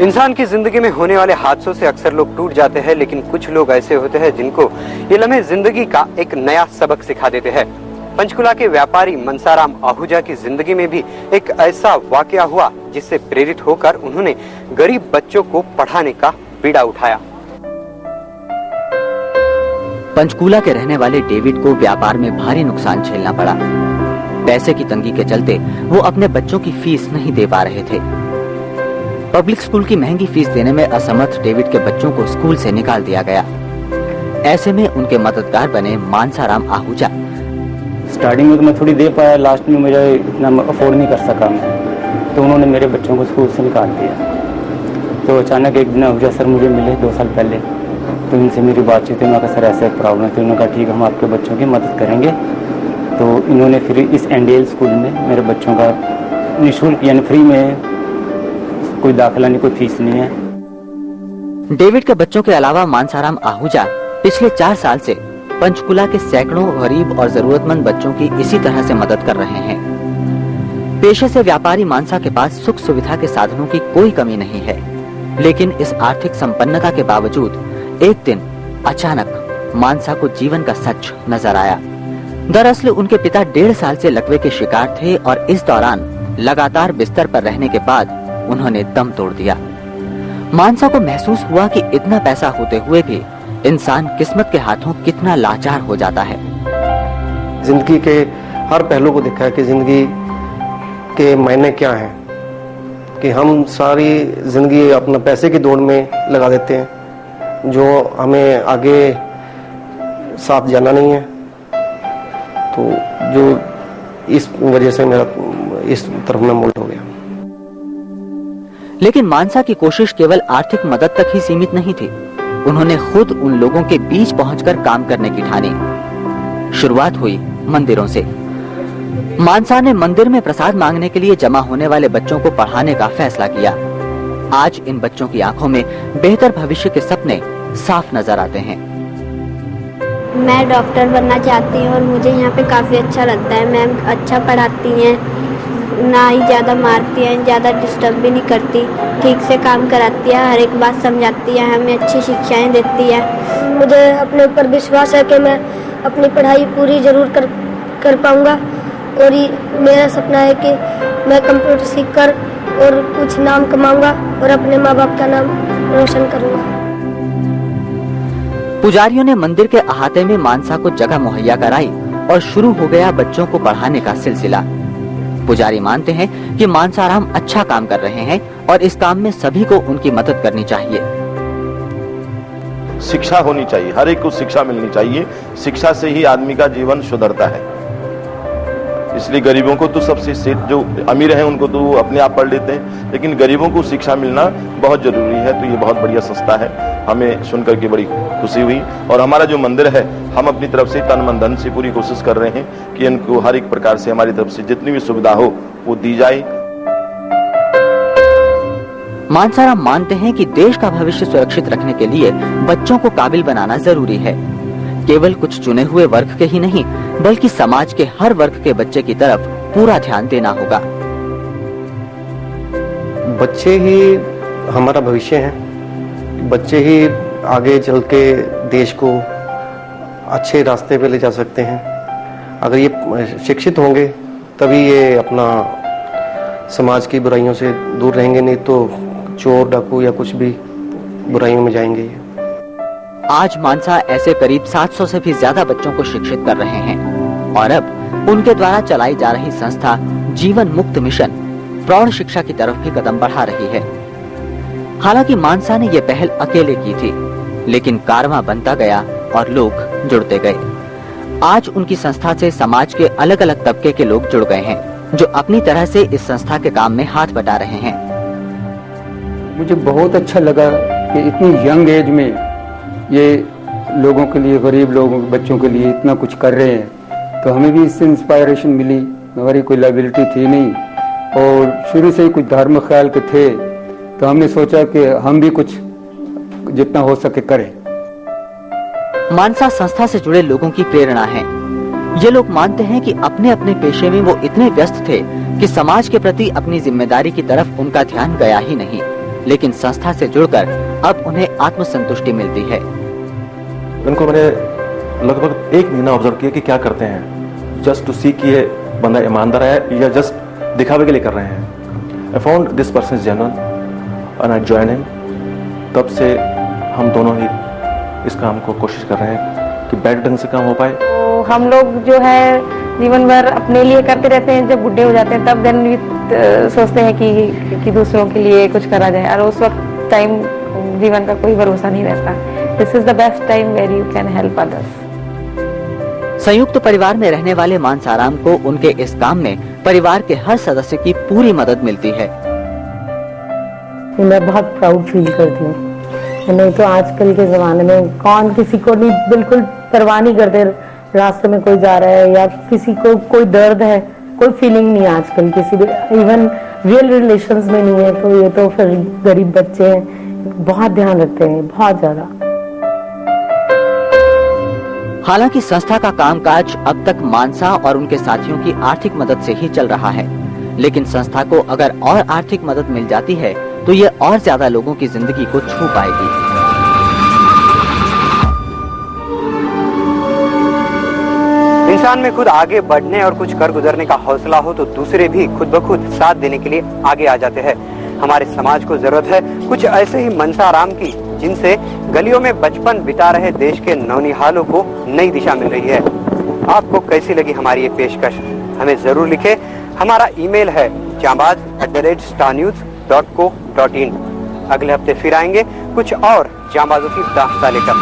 इंसान की जिंदगी में होने वाले हादसों से अक्सर लोग टूट जाते हैं, लेकिन कुछ लोग ऐसे होते हैं जिनको ये लम्हे जिंदगी का एक नया सबक सिखा देते हैं। पंचकुला के व्यापारी मनसाराम आहूजा की जिंदगी में भी एक ऐसा वाकया हुआ जिससे प्रेरित होकर उन्होंने गरीब बच्चों को पढ़ाने का बीड़ा उठाया। पंचकुला के रहने वाले डेविड को व्यापार में भारी नुकसान झेलना पड़ा। पैसे की तंगी के चलते वो अपने बच्चों की फीस नहीं दे पा रहे थे। पब्लिक स्कूल की महंगी फीस देने में असमर्थ डेविड के बच्चों को स्कूल से निकाल दिया गया। ऐसे में उनके मददगार बने मानसाराम आहूजा। स्टार्टिंग में तो मैं थोड़ी दे पाया, लास्ट में मुझे इतना अफोर्ड नहीं कर सका मैं, तो उन्होंने मेरे बच्चों को स्कूल से निकाल दिया। तो अचानक एक दिन आहूजा सर मुझे मिले 2 साल पहले, तो इनसे मेरी बातचीत हुई। मैं सर ऐसे प्रॉब्लम थी, उन्होंने कहा ठीक है हम आपके बच्चों की मदद करेंगे। तो इन्होंने फिर इस एनडीएल स्कूल में मेरे बच्चों का निःशुल्क यानी फ्री में, कोई दाखिला नहीं, कोई फीस नहीं है। डेविड के बच्चों के अलावा मानसाराम आहूजा पिछले 4 साल से पंचकुला के सैकड़ों गरीब और जरूरतमंद बच्चों की इसी तरह से मदद कर रहे हैं। पेशे से व्यापारी मानसा के पास सुख सुविधा के साधनों की कोई कमी नहीं है, लेकिन इस आर्थिक संपन्नता के बावजूद एक दिन अचानक मानसा को जीवन का सच नजर आया। दरअसल उनके पिता 1.5 साल से लकवे के शिकार थे और इस दौरान लगातार बिस्तर पर रहने के बाद उन्होंने दम तोड़ दिया। मानसा को महसूस हुआ कि इतना पैसा होते हुए भी इंसान किस्मत के हाथों कितना लाचार हो जाता है। जिंदगी के हर पहलू को देखा है कि जिंदगी के मायने क्या हैं, कि हम सारी जिंदगी अपना पैसे की दौड़ में लगा देते हैं जो हमें आगे साथ जाना नहीं है। तो जो इस वजह से मेरा इस तरफ में मोल्ट हो गया। लेकिन मानसा की कोशिश केवल आर्थिक मदद तक ही सीमित नहीं थी। उन्होंने खुद उन लोगों के बीच पहुंचकर काम करने की ठानी। शुरुआत हुई मंदिरों से। मानसा ने मंदिर में प्रसाद मांगने के लिए जमा होने वाले बच्चों को पढ़ाने का फैसला किया। आज इन बच्चों की आंखों में बेहतर भविष्य के सपने साफ नजर आते हैं। मैं डॉक्टर बनना चाहती हूँ और मुझे यहाँ पे काफ़ी अच्छा लगता है। मैम अच्छा पढ़ाती हैं, ना ही ज़्यादा मारती हैं, ज़्यादा डिस्टर्ब भी नहीं करती, ठीक से काम कराती है, हर एक बात समझाती है, हमें अच्छी शिक्षाएं देती है। मुझे अपने ऊपर विश्वास है कि मैं अपनी पढ़ाई पूरी ज़रूर कर पाऊँगा और मेरा सपना है कि मैं कंप्यूटर सीखकर और कुछ नाम कमाऊंगा और अपने माँ बाप का नाम रोशन करूंगा। पुजारियों ने मंदिर के अहाते में मानसा को जगह मुहैया कराई और शुरू हो गया बच्चों को पढ़ाने का सिलसिला। पुजारी मानते हैं कि मानसाराम अच्छा काम कर रहे हैं और इस काम में सभी को उनकी मदद करनी चाहिए। शिक्षा होनी चाहिए, हर एक को शिक्षा मिलनी चाहिए। शिक्षा से ही आदमी का जीवन सुधरता है। इसलिए गरीबों को तो सबसे जो अमीर हैं उनको तो अपने आप पढ़ लेते हैं, लेकिन गरीबों को शिक्षा मिलना बहुत जरूरी है। तो ये बहुत बढ़िया संस्था है, हमें सुनकर के बड़ी खुशी हुई। और हमारा जो मंदिर है, हम अपनी तरफ से तन मन धन से पूरी कोशिश कर रहे हैं कि इनको हर एक प्रकार से हमारी तरफ से जितनी भी सुविधा हो वो दी जाए। मानसाराम मानते हैं कि देश का भविष्य सुरक्षित रखने के लिए बच्चों को काबिल बनाना जरूरी है। केवल कुछ चुने हुए वर्ग के ही नहीं, बल्कि समाज के हर वर्ग के बच्चे की तरफ पूरा ध्यान देना होगा। बच्चे ही हमारा भविष्य हैं। बच्चे ही आगे चल के देश को अच्छे रास्ते पे ले जा सकते हैं। अगर ये शिक्षित होंगे तभी ये अपना समाज की बुराइयों से दूर रहेंगे, नहीं तो चोर डाकू या कुछ भी बुराइयों में जाएंगे। आज मानसा ऐसे करीब 700 से भी ज्यादा बच्चों को शिक्षित कर रहे हैं और अब उनके द्वारा चलाई जा रही संस्था जीवन मुक्त मिशन प्रौढ़ शिक्षा की तरफ भी कदम बढ़ा रही है। हालांकि मानसा ने ये पहल अकेले की थी, लेकिन कारवां बनता गया और लोग जुड़ते गए। आज उनकी संस्था से समाज के अलग अलग तबके के लोग जुड़ गए हैं, जो अपनी तरह से इस संस्था के काम में हाथ बटा रहे हैं। मुझे बहुत अच्छा लगा कि इतनी यंग एज में ये लोगों के लिए, गरीब लोगों के बच्चों के लिए इतना कुछ कर रहे हैं। तो हमें भी इससे इंस्पायरेशन मिली। हमारी कोई लायबिलिटी थी नहीं और शुरू से ही कुछ धार्मिक ख्याल के थे, तो हमने सोचा कि हम भी कुछ जितना हो सके करें। मानसा संस्था से जुड़े लोगों की प्रेरणा है। ये लोग मानते हैं कि अपने अपने पेशे में वो इतने व्यस्त थे कि समाज के प्रति अपनी जिम्मेदारी की तरफ उनका ध्यान गया ही नहीं। लेकिन संस्था से जुड़कर अब उन्हें आत्मसंतुष्टि मिलती है। इनको मैंने लगभग 1 महीना ऑब्जर्व किया कि क्या करते हैं, जस्ट टू सी कि ये बंदा ईमानदार है या जस्ट दिखावे के लिए कर रहे हैं। I found this person is genuine and I join him. तब से हम दोनों ही इस काम को कोशिश कर रहे हैं कि बेटर ढंग से काम हो पाए। तो हम लोग जो है जीवन भर अपने लिए करते रहते हैं, जब बुढ़े हो जाते हैं तब देन भी सोचते हैं कि दूसरों के लिए कुछ करा जाए, और उस वक्त टाइम जीवन का कोई भरोसा नहीं रहता। This is the best time where you can help others. संयुक्त परिवार में रहने वाले मानसाराम को उनके इस काम में परिवार के हर सदस्य की पूरी मदद मिलती है। मैं बहुत प्राउड फील करती हूँ। नहीं तो आजकल के जमाने में कौन किसी को नहीं, बिल्कुल परवाह नहीं करते, रास्ते में कोई जा रहा है या किसी को कोई दर्द है, कोई फीलिंग नहीं आजकल किसी भी, इवन रियल रिलेशंस में नहीं है। तो ये तो फिर गरीब बच्चे हैं, बहुत ध्यान रखते हैं, बहुत ज्यादा। हालांकि संस्था का कामकाज अब तक मानसा और उनके साथियों की आर्थिक मदद से ही चल रहा है, लेकिन संस्था को अगर और आर्थिक मदद मिल जाती है तो ये और ज्यादा लोगों की जिंदगी को छू पाएगी। इंसान में खुद आगे बढ़ने और कुछ कर गुजरने का हौसला हो तो दूसरे भी खुद ब खुद साथ देने के लिए आगे आ जाते हैं। हमारे समाज को जरूरत है कुछ ऐसे ही मनसाराम की, जिनसे गलियों में बचपन बिता रहे देश के नौनिहालों को नई दिशा मिल रही है। आपको कैसी लगी हमारी ये पेशकश, हमें जरूर लिखें। हमारा ईमेल है jambaz@starnews.co.in। अगले हफ्ते फिर आएंगे कुछ और जांबाजों की दास्तां लेकर।